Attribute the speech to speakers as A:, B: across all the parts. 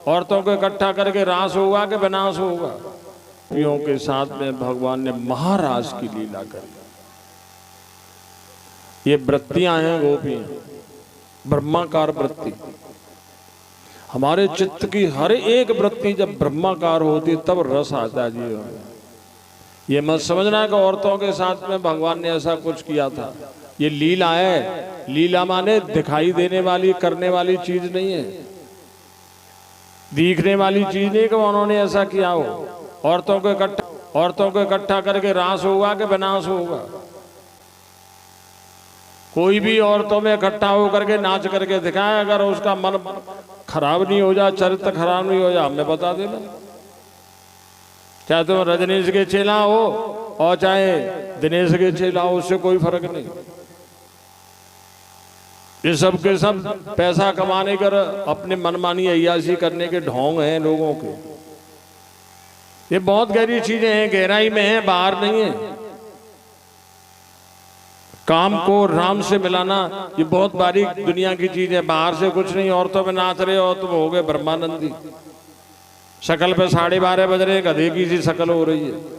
A: औरतों को इकट्ठा करके रास होगा कि विनाश होगा। गोपियों के साथ में भगवान ने महारास की लीला करी। ये वृत्तियां हैं गोपियां, ब्रह्माकार वृत्ति। हमारे चित्त की हर एक वृत्ति जब ब्रह्माकार होती तब रस आता है जी। ये मत समझना कि औरतों के साथ में भगवान ने ऐसा कुछ किया था। ये लीला है। लीला माने दिखाई देने वाली, करने वाली चीज नहीं है, दिखने वाली चीज नहीं कि उन्होंने ऐसा किया हो। औरतों को इकट्ठा करके रास होगा कि विनाश होगा। कोई भी औरतों में इकट्ठा होकर के नाच करके दिखाए, अगर उसका मन खराब नहीं हो जाए, चरित्र खराब नहीं हो जाए, हमें बता देना। चाहे तुम रजनीश के चेला हो और चाहे दिनेश के चेला हो, उससे कोई फर्क नहीं। ये सब के सब पैसा कमाने कर अपने मनमानी अय्याशी करने के ढोंग हैं लोगों के। ये बहुत गहरी चीजें हैं, गहराई में है, बाहर नहीं है। काम को राम से मिलाना ये बहुत बारीक दुनिया की चीज है, बाहर से कुछ नहीं। औरतों में नाच रहे हो तुम हो गए ब्रह्मानंदी। शकल पे 12:30 बज रहे, गधे की सी शकल हो रही है।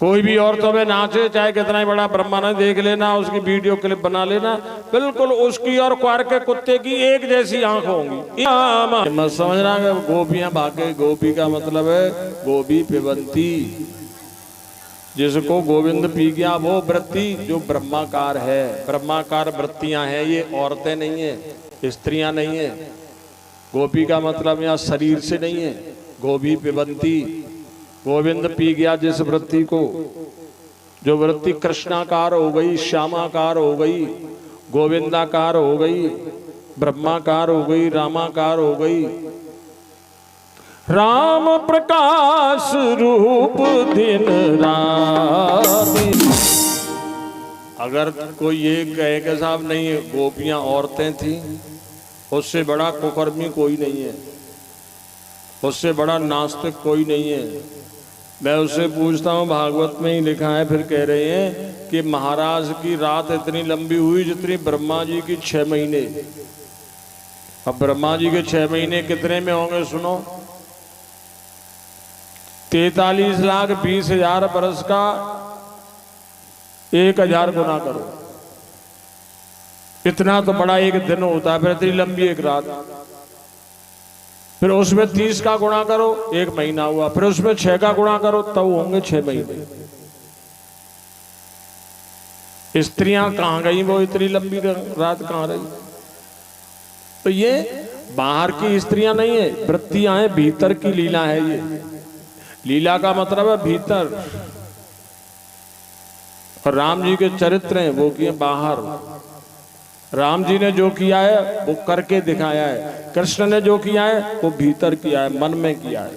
A: कोई भी औरतों में नाचे, चाहे कितना ही बड़ा ब्रह्मानंद, देख लेना, उसकी वीडियो क्लिप बना लेना, बिल्कुल उसकी और क्वार के कुत्ते की एक जैसी आंख होंगी। मत समझना कि गोपियां भागे। गोपी का मतलब है गोपी पिबंती, जिसको गोविंद पी गया वो वृत्ति जो ब्रह्माकार है। ब्रह्माकार वृत्तियां हैं, ये औरतें नहीं है, स्त्रियां नहीं है। गोपी का मतलब यहाँ शरीर से नहीं है। गोपी पिबंती, गोविंद पी गया जिस वृत्ति को, जो वृत्ति कृष्णाकार हो गई, श्यामाकार हो गई, गोविंदाकार हो गई, ब्रह्माकार हो गई, रामाकार हो गई। राम प्रकाश रूप दिन रात। अगर कोई ये कहे कि साहब नहीं गोपियां औरतें थी, उससे बड़ा कुकर्मी कोई नहीं है, उससे बड़ा नास्तिक कोई नहीं है। मैं उससे पूछता हूँ, भागवत में ही लिखा है, फिर कह रहे हैं कि महाराज की रात इतनी लंबी हुई जितनी ब्रह्मा जी की 6 महीने। अब ब्रह्मा जी के 6 महीने कितने में होंगे सुनो, 43,20,000 बरस का 1000 गुना करो, इतना तो बड़ा एक दिन होता है। फिर इतनी लंबी एक रात, फिर उसमें 30 का गुणा करो, 1 महीना हुआ। फिर उसमें 6 का गुणा करो, तब होंगे 6 महीने। स्त्रियां कहां गई, वो इतनी लंबी रात कहां रही? तो ये बाहर की स्त्रियां नहीं है, वृत्तियां हैं, भीतर की लीला है। ये लीला का मतलब है भीतर। और राम जी के चरित्र हैं वो किए बाहर। राम जी ने जो किया है वो करके दिखाया है, कृष्ण ने जो किया है वो भीतर किया है, मन में किया है।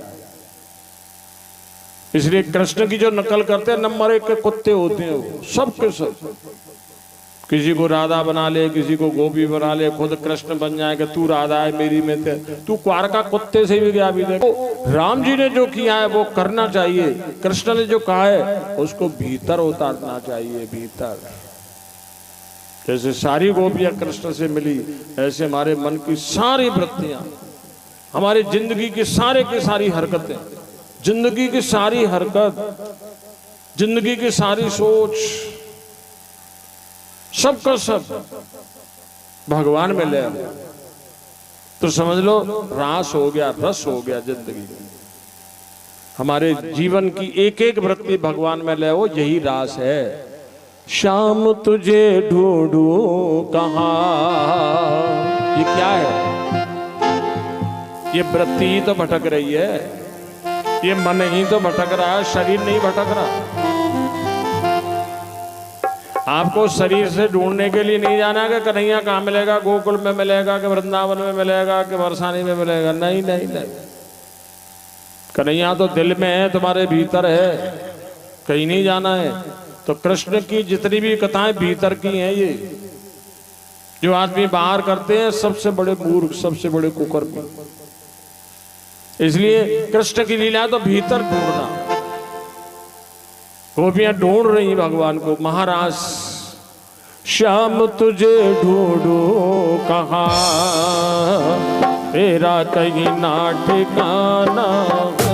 A: इसलिए कृष्ण की जो नकल करते हैं नंबर 1 के कुत्ते होते हैं वो, सब के सब। किसी को राधा बना ले, किसी को गोपी बना ले, खुद कृष्ण बन जाए कि तू राधा है मेरी में थे, तू क्वार का कुत्ते से भी गया। भी देखो राम जी ने जो किया है वो करना चाहिए, कृष्ण ने जो कहा है उसको भीतर उतारना चाहिए, भीतर। जैसे सारी गोपियां कृष्ण से मिली, ऐसे हमारे मन की सारी वृत्तियां, हमारी जिंदगी की सारी हरकतें, जिंदगी की सारी हरकत, जिंदगी की सारी सोच, सबका सब भगवान में ले तो समझ लो रास हो गया, रस हो गया जिंदगी में। हमारे जीवन की एक एक वृत्ति भगवान में ले, वो यही रास है। शाम तुझे ढूंढूं कहाँ, ये क्या है? ये वृत्ति ही तो भटक रही है, ये मन ही तो भटक रहा है, शरीर नहीं भटक रहा। आपको शरीर से ढूंढने के लिए नहीं जाना कि कन्हैया कहाँ मिलेगा, गोकुल में मिलेगा कि वृंदावन में मिलेगा कि बरसाने में मिलेगा। नहीं नहीं नहीं, कन्हैया तो दिल में है, तुम्हारे भीतर है, कहीं नहीं जाना है। तो कृष्ण की जितनी भी कथाएं भीतर की हैं, ये जो आदमी बाहर करते हैं सबसे बड़े मूर्ख, सबसे बड़े कुकर्मी। इसलिए कृष्ण की लीला तो भीतर ढूंढना। गोपियां ढूंढ रही भगवान को। महाराज श्याम तुझे ढूंढूं कहाँ, तेरा कहीं ना ठिकाना।